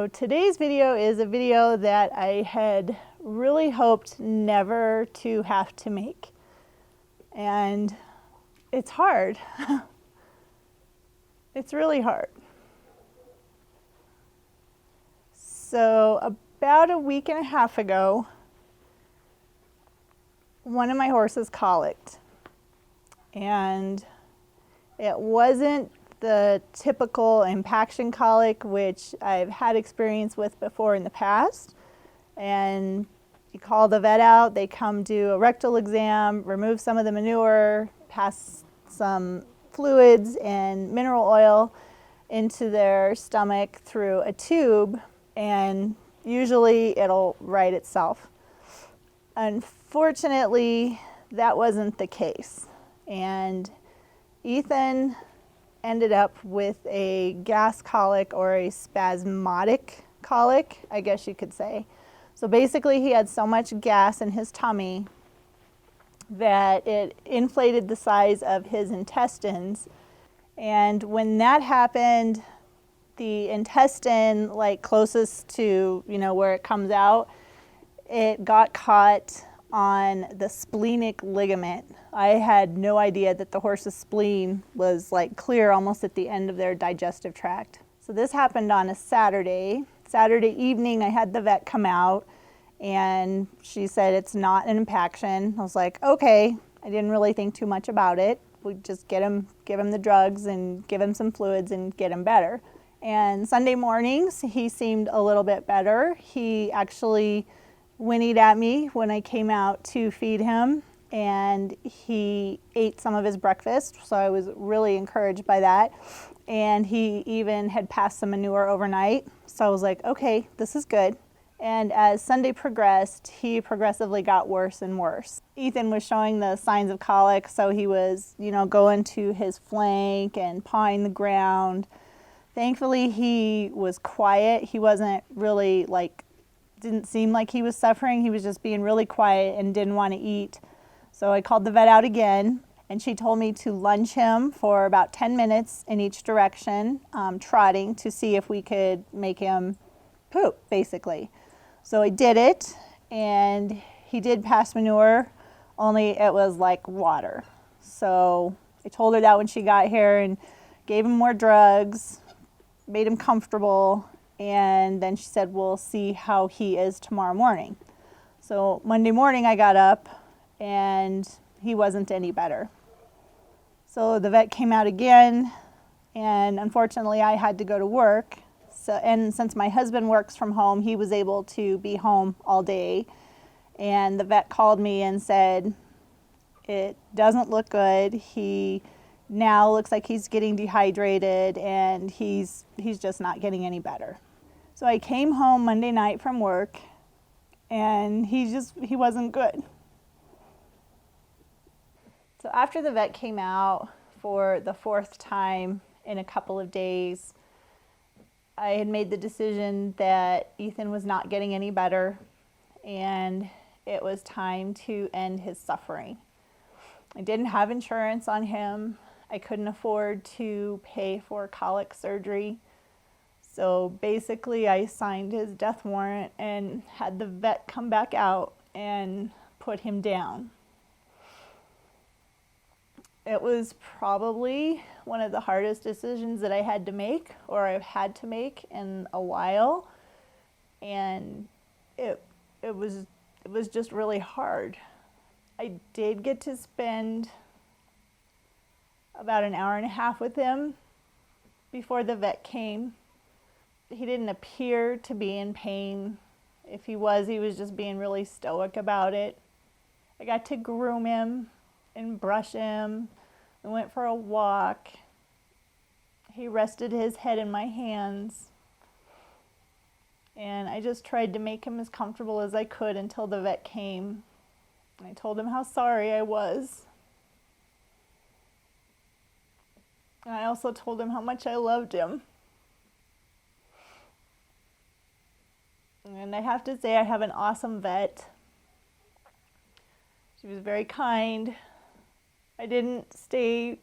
So today's video is a video that I had really hoped never to have to make. And it's hard. It's really hard. So about a week and a half ago, one of my horses colicked. And it wasn't the typical impaction colic, which I've had experience with before in the past. And you call the vet out, they come do a rectal exam, remove some of the manure, pass some fluids and mineral oil into their stomach through a tube, and usually it'll right itself. Unfortunately, that wasn't the case. And Ethan ended up with a gas colic, or a spasmodic colic, I guess you could say. So basically he had so much gas in his tummy that it inflated the size of his intestines. And when that happened, the intestine, like closest to, where it comes out, it got caught on the splenic ligament. I had no idea that the horse's spleen was like clear almost at the end of their digestive tract. So this happened on a Saturday. Saturday evening, I had the vet come out and she said it's not an impaction. I was like, okay. I didn't really think too much about it. We just give him the drugs and give him some fluids and get him better. And Sunday mornings, he seemed a little bit better. He actually whinnied at me when I came out to feed him, and he ate some of his breakfast, so I was really encouraged by that. And he even had passed some manure overnight, so I was like, okay, this is good. And as Sunday progressed, he progressively got worse and worse. Ethan was showing the signs of colic, so he was, going to his flank and pawing the ground. Thankfully, he was quiet. He wasn't really didn't seem like he was suffering. He was just being really quiet and didn't want to eat. So I called the vet out again, and she told me to lunge him for about 10 minutes in each direction, trotting, to see if we could make him poop, basically. So I did it, and he did pass manure, only it was like water. So I told her that when she got here and gave him more drugs, made him comfortable, and then she said, we'll see how he is tomorrow morning. So Monday morning I got up and he wasn't any better. So the vet came out again, and unfortunately I had to go to work. And since my husband works from home, he was able to be home all day. And the vet called me and said, it doesn't look good. He now looks like he's getting dehydrated, and he's just not getting any better. So I came home Monday night from work, and he wasn't good. So after the vet came out for the fourth time in a couple of days, I had made the decision that Ethan was not getting any better, and it was time to end his suffering. I didn't have insurance on him. I couldn't afford to pay for colic surgery. So basically I signed his death warrant and had the vet come back out and put him down. It was probably one of the hardest decisions that I had to make, or I've had to make in a while. And it was just really hard. I did get to spend about an hour and a half with him before the vet came. He didn't appear to be in pain. If he was just being really stoic about it. I got to groom him and brush him. We went for a walk. He rested his head in my hands. And I just tried to make him as comfortable as I could until the vet came. I told him how sorry I was. And I also told him how much I loved him. And I have to say, I have an awesome vet. She was very kind. I didn't stay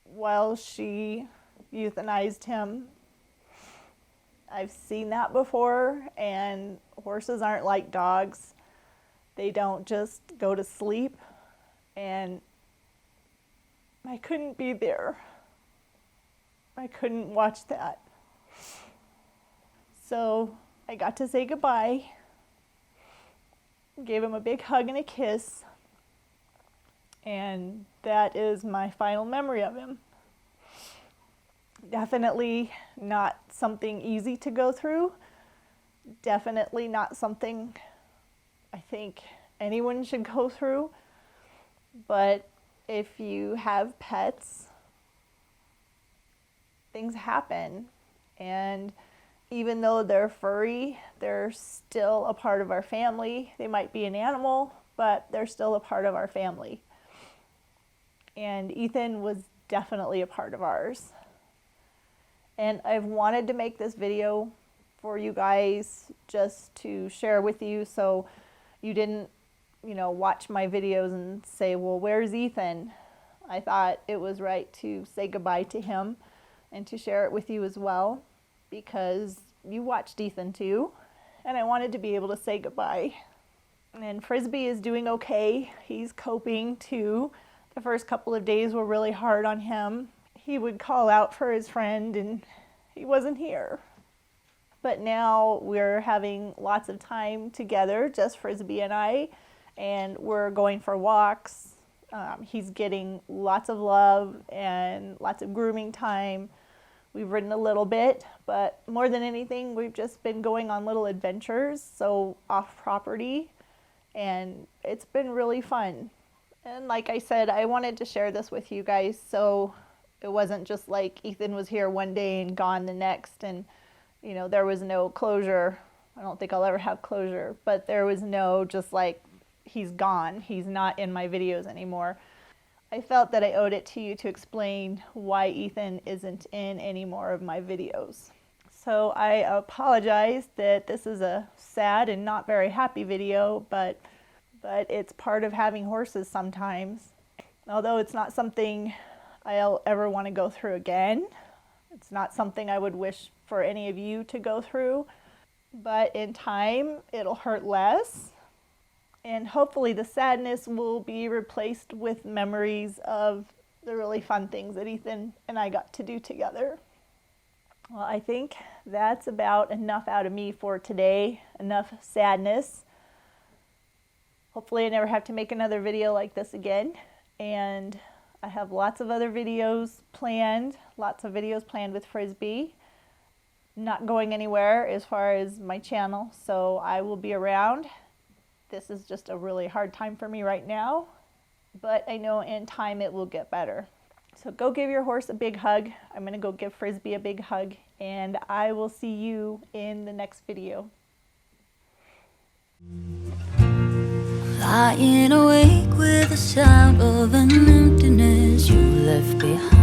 while she euthanized him. I've seen that before, and horses aren't like dogs. They don't just go to sleep, and I couldn't be there. I couldn't watch that. So I got to say goodbye, gave him a big hug and a kiss, and that is my final memory of him. Definitely not something easy to go through. Definitely not something I think anyone should go through. But if you have pets, things happen. And even though they're furry, they're still a part of our family. They might be an animal, but they're still a part of our family. And Ethan was definitely a part of ours. And I've wanted to make this video for you guys just to share with you, so you didn't, watch my videos and say, well, where's Ethan? I thought it was right to say goodbye to him and to share it with you as well, because you watched Ethan too, and I wanted to be able to say goodbye. And Frisbee is doing okay. He's coping too. The first couple of days were really hard on him. He would call out for his friend and he wasn't here. But now we're having lots of time together, just Frisbee and I, and we're going for walks. He's getting lots of love and lots of grooming time. We've ridden a little bit, but more than anything, we've just been going on little adventures, so off property, and it's been really fun. And like I said, I wanted to share this with you guys, so it wasn't just like Ethan was here one day and gone the next, and there was no closure. I don't think I'll ever have closure, but there was no just like, he's gone, he's not in my videos anymore. I felt that I owed it to you to explain why Ethan isn't in any more of my videos. So I apologize that this is a sad and not very happy video, but it's part of having horses sometimes. Although it's not something I'll ever want to go through again. It's not something I would wish for any of you to go through, but in time it'll hurt less. And hopefully the sadness will be replaced with memories of the really fun things that Ethan and I got to do together. Well, I think that's about enough out of me for today. Enough sadness. Hopefully I never have to make another video like this again. And I have lots of other videos planned. Lots of videos planned with Frisbee. Not going anywhere as far as my channel, so I will be around. This is just a really hard time for me right now, but I know in time it will get better. So go give your horse a big hug. I'm going to go give Frisbee a big hug, and I will see you in the next video. Lying awake with the sound of an emptiness you left behind.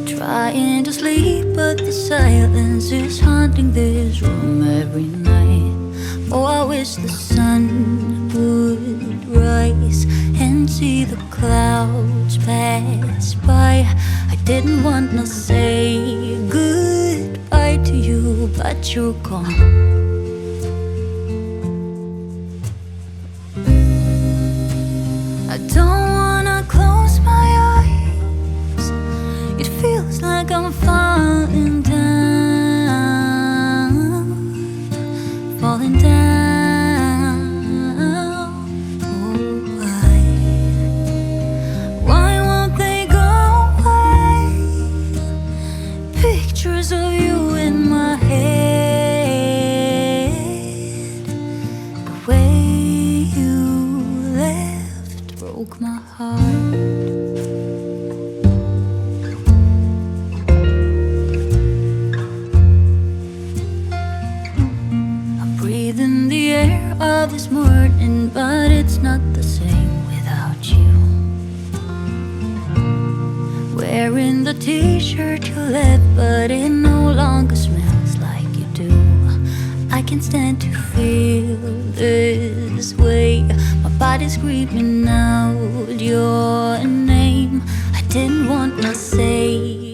Trying to sleep, but the silence is haunting this room every night. Oh, I wish the sun would rise and see the clouds pass by. I didn't want to say goodbye to you, but you're gone. I don't wanna close my eyes. It feels like I'm falling down, falling down. Why won't they go away? Pictures of you in my head. The way you left broke my heart. Breathing the air of this morning, but it's not the same without you. Wearing the t-shirt you left, but it no longer smells like you do. I can't stand to feel this way. My body's screaming out your name. I didn't want to say